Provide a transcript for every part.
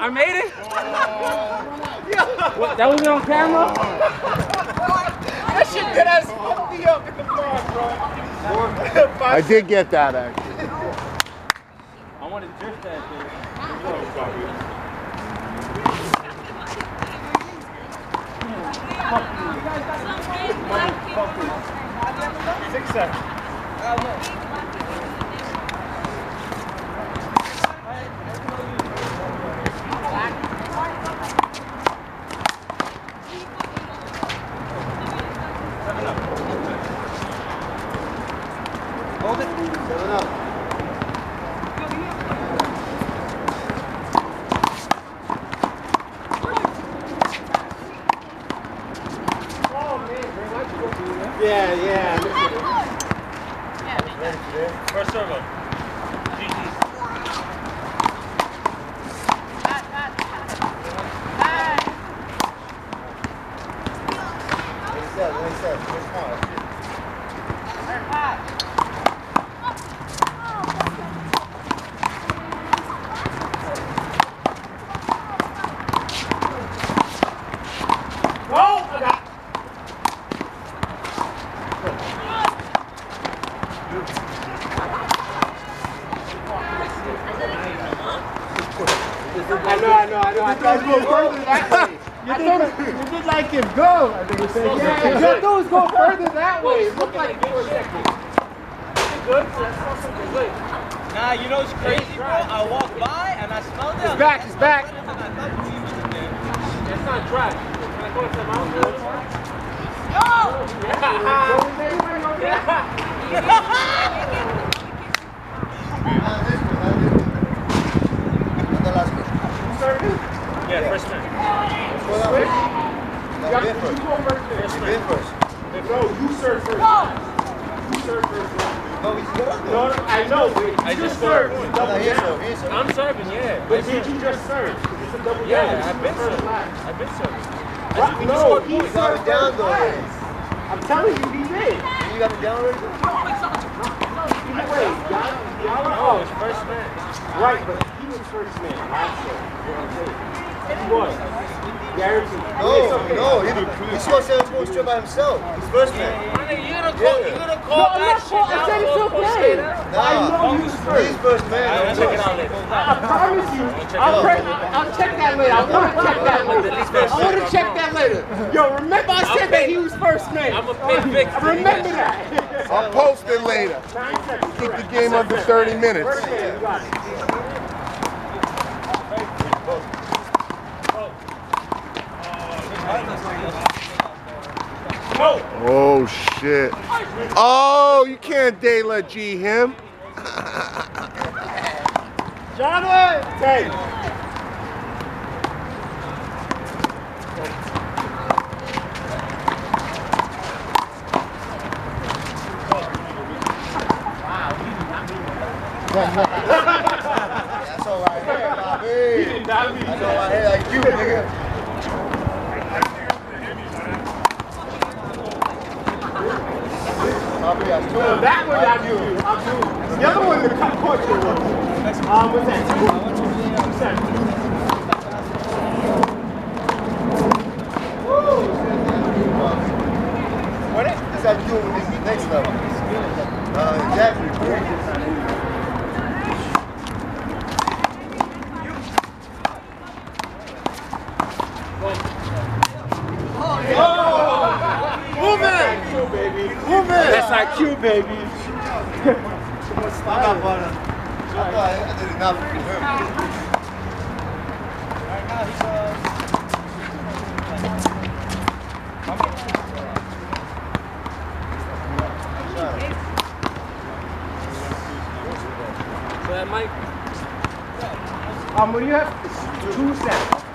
I made it? What, that was on camera? That shit dead ass fucked me up in the bar, bro. I did get that, actually. I wanted to drift that thing. 6 seconds. Hold it. 7 up. Yeah, yeah. First serve up. I know. I thought it was going further that way. You did like it go. I think it said, yeah, your dudes go further that way. It looked like it for a second. Good? Good. Nah, you know what's crazy, bro? I walked by and I smelled it. It's back, it's back. It's not dry. Can I go to the mountain? Yeah, first man. First. No, you serve first. You serve first. No, I know, but I just served. I'm serving, yeah. But did you just serve? It's a double Yeah, I've been serving. What? No, he served down though. I'm telling you, he did. You got it down already? Either way, y'all No, it's first man. Right, but he was first man last year. You know what I'm saying? He was. Guaranteed. No, he's supposed to go straight by himself. He's first man. You're gonna call that shit out. I said it's okay. I know he's first. He's first man. I'll check it out later. I promise you. I'll check that later. I'm gonna check that later. I'm gonna check that later. Yo, remember I said that he was first man. I'm a big victim. Remember that. I'll post it later. 9 seconds. Keep the game under 30 minutes. First man, you got it. Oh, shit. Oh, you can't De-La G him. Johnny! 10. That's all right here, Bobby. That's all right here, like you, nigga. That one I'll do. The other one, the cut portrait one. What's that? 2 What is that doing with this next level? Exactly. That's IQ, baby. I did enough for him. Right now he's So that might. What do you have? 2 seconds.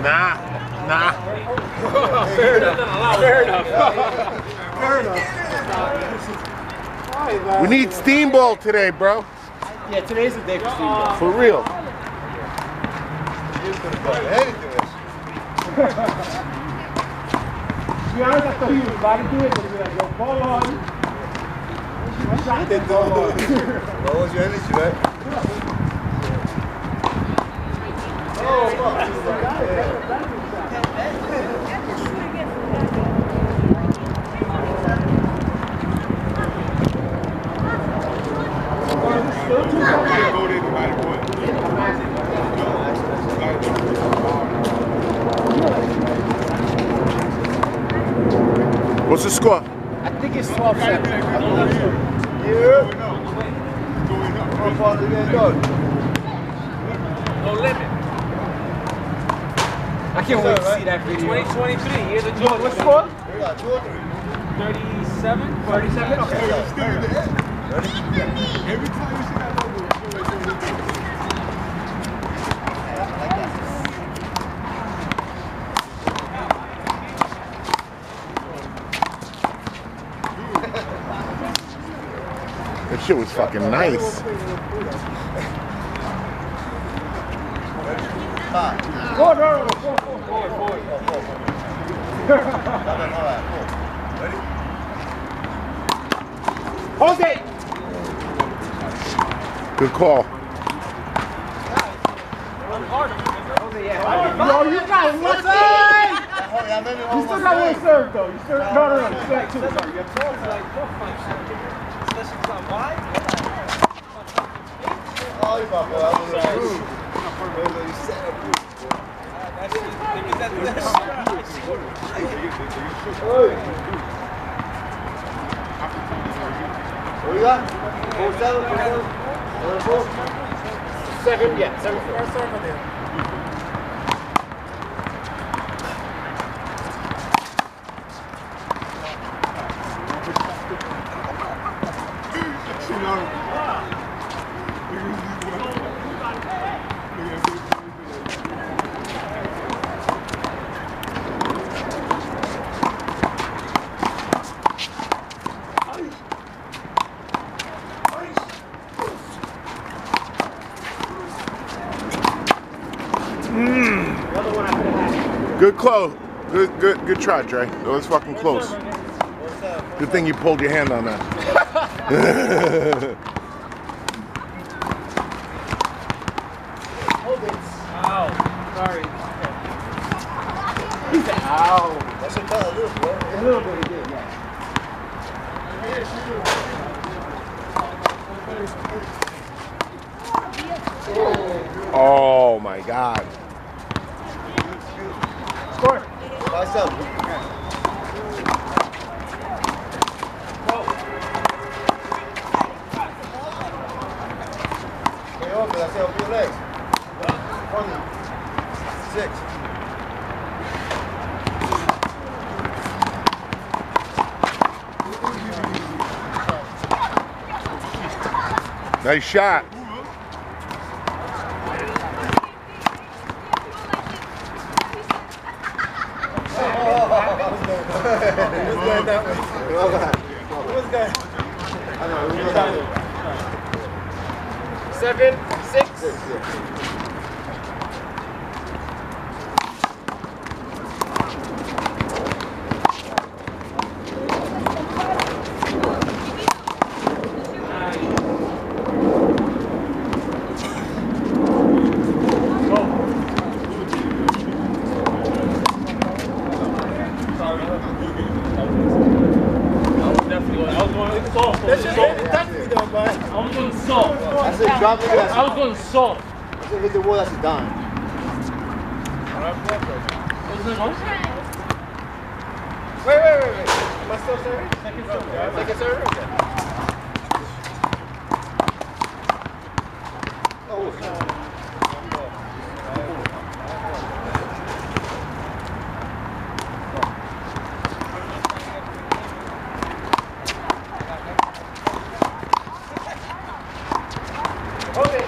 Nah. Fair enough. We need steamboat today, bro. Yeah, today's the day for steamboat. For real. He's gonna go ahead and do this. be honest, I thought he was about to do it, but he was like, yo, ball on. One shot, then ball on. What was your energy, right? Oh, fuck. What's the score? I think it's 12-7. Yeah. How far did it go? No limit. I can't wait to see that video. 2023, here's the Jordan. What score? We got 2 or 3. 37? 37? Okay. Ready? Every time you see that logo, That shit was fucking nice. Go, no. Ready? Hold it. Good call. No, you got one side. You still got one serve, though. You still, no. You still got 2. Sorry, you have 12. Oh, you got that was a rude. What you got? 7, yeah, 7. Good close. Good try, Dre. That was fucking close. Good thing you pulled your hand on that. Ow. Sorry. He said, ow. That should cut a little bit. A little bit, he did, yeah. Oh my God. Score. 5-7. Stay open. I say open your legs. 26. Nice shot. That way. What's that? I know. It was that way. 7, 6. I was going soft. I said hit the wall, that's a dime. Wait. Am I still serving? Second serve? Okay.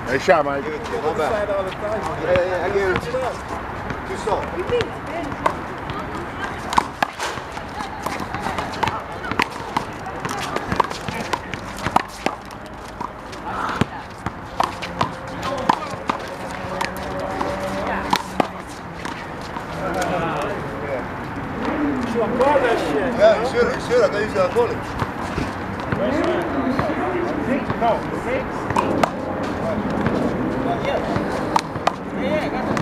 Nice shot, Mike. Yeah, I give it to you. Too soft. Yeah, you should. I thought you should have called it. No, 6. Yeah, I got that.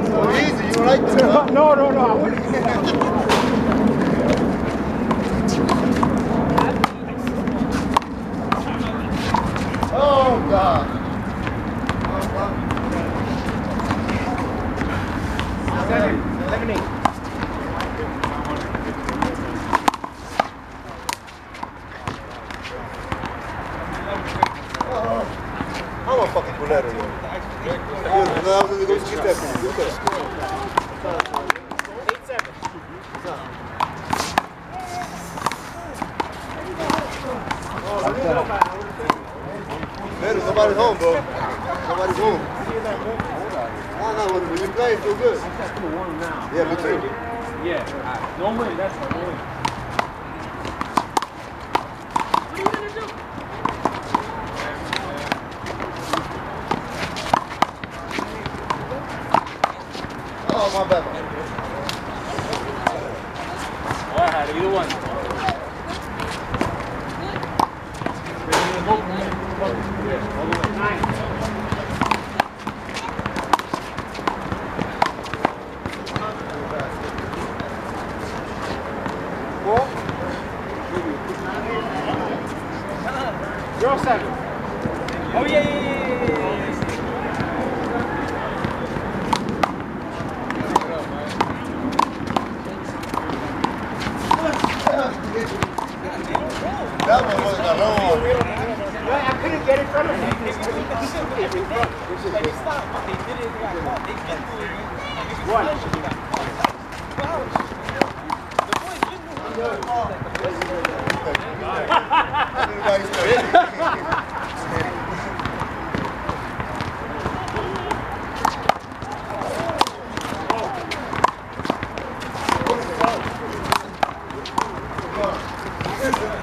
So easy, you don't like this, huh? No, I wouldn't. Oh, God. 7, 8. I'm a fucking bulero, yo. No, I was going to go skip that for you. 8-7. Man, nobody's home, bro. Nobody's home. No, when you play, it's still good. Yeah, me too. Yeah, no win, that's no win. What are you gonna do? Oh, my bad. Oh, I had either one. Girl 7. Oh, yeah. That one was a long. I couldn't get in front of him.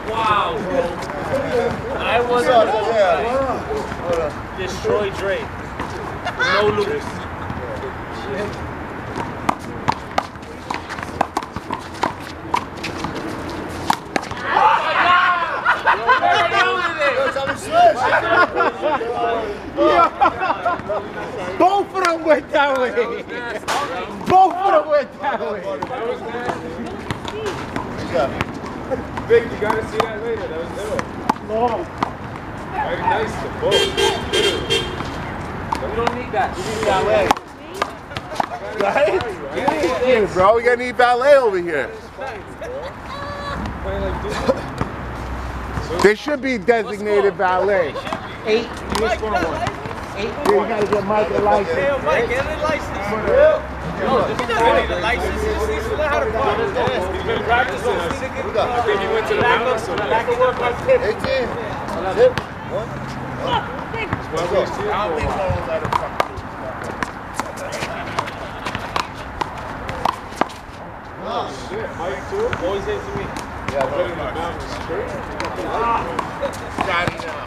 Wow. I was destroy Dre. No lose. Both of them went that way. Both of them went that way. Vic, you gotta see that later. That was little. Long. Very nice to both. We don't need that. We need that way. Right? Yeah, bro, we gotta need valet over here. There should be designated valet. 8. You score 1. 8. Yeah, you gotta get Mike a license. Hey, Mike, get a license. No, just need a license. He just needs to learn how to park. He's been practicing. I think he went to the mountains. 18. Oh, shit. Mike, too? Always hates me. Yeah, Better than the mountains. Johnny now.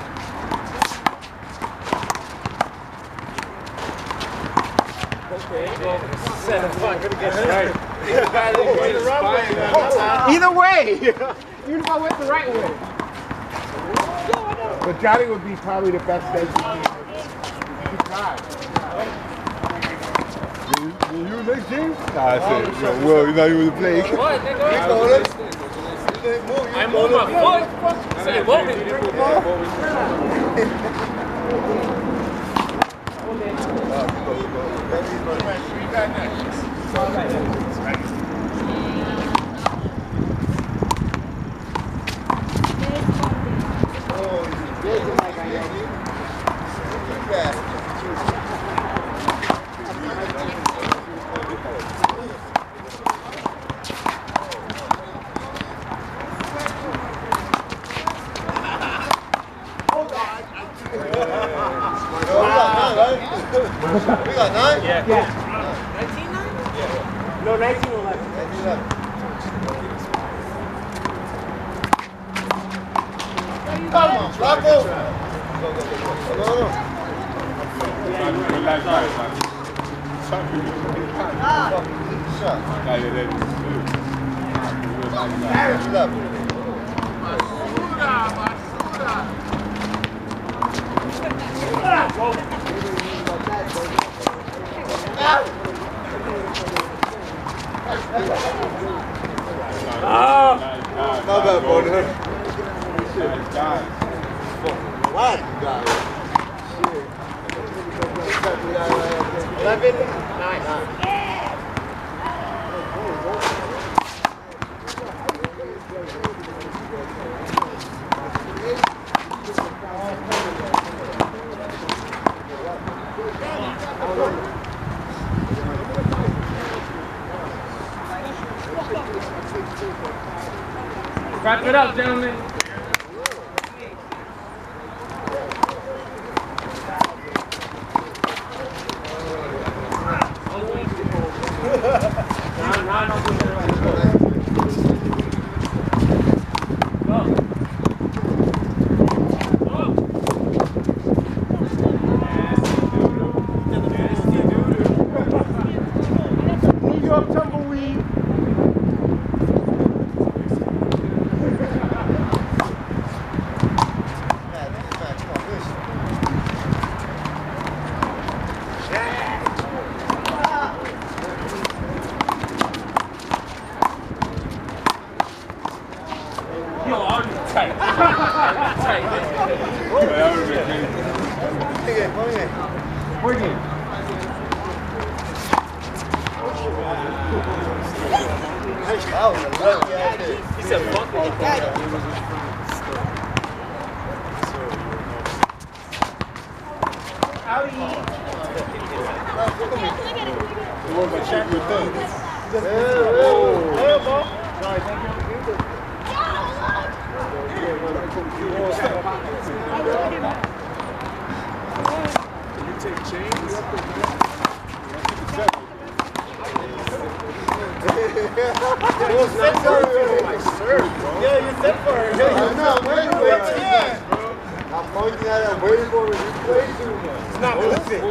Okay, well, 7 fun. Gonna get right. Either way. Even if I went the right way. But Johnny would be probably the best designated. He tried. You next game? Nah, I said, yo, Will, you're not even playing. What, nigga? I moved my foot. Say, what? We got 9? Yeah. 19-9? Yeah. No, 19-11. Come on, Flaco. Go. My bad, boy. What? 11, 9. Wrap it up, gentlemen. New York tumbleweed. Yo, I'm tight. Tight. Bring it. He said, fuck it. I'm pointing at it, I'm waiting for it. You play too much. It's not moving.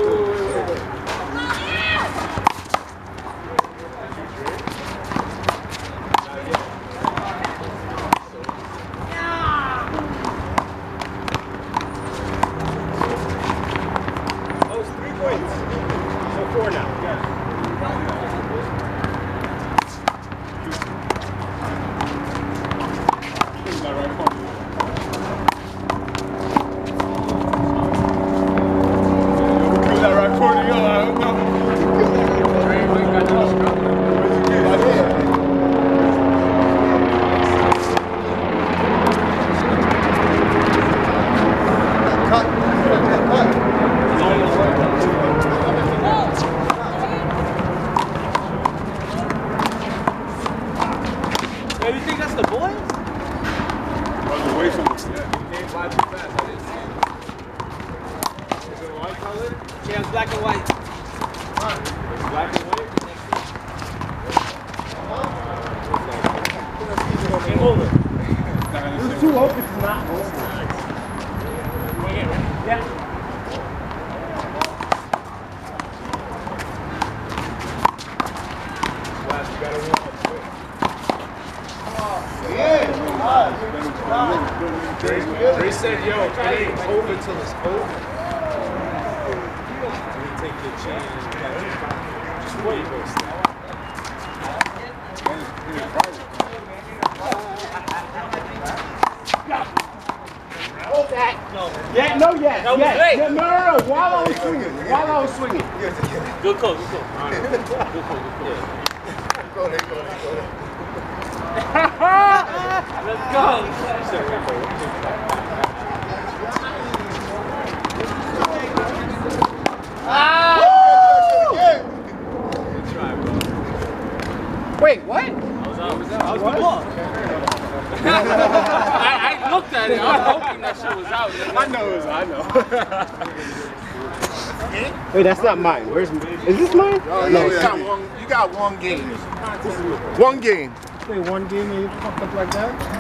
Oh, it's 3 points. So 4 now. Hey, you think that's the boy? Away from us. Yeah, he came by too fast. I didn't see it. Is it white color? Yeah, it's black and white. It's black and white? Game over. It's too open to not over. Yeah. You gotta warm up quick. Dre said, yo, it ain't over till it's over. When you take your chance, you gotta just wait. Yeah, no, yes. That was yes. great. Yeah, no. While I was swinging. While I was swinging. Good call, good call. Good call, good call. Let's go. Good try, bro. Wait, what? I was the ball. I looked at it. I was hoping that shit was out. I know it was, I know. Wait, that's not mine. Where's mine? Is this mine? No, you got one game. One game. Wait, one game and you fucked up like that?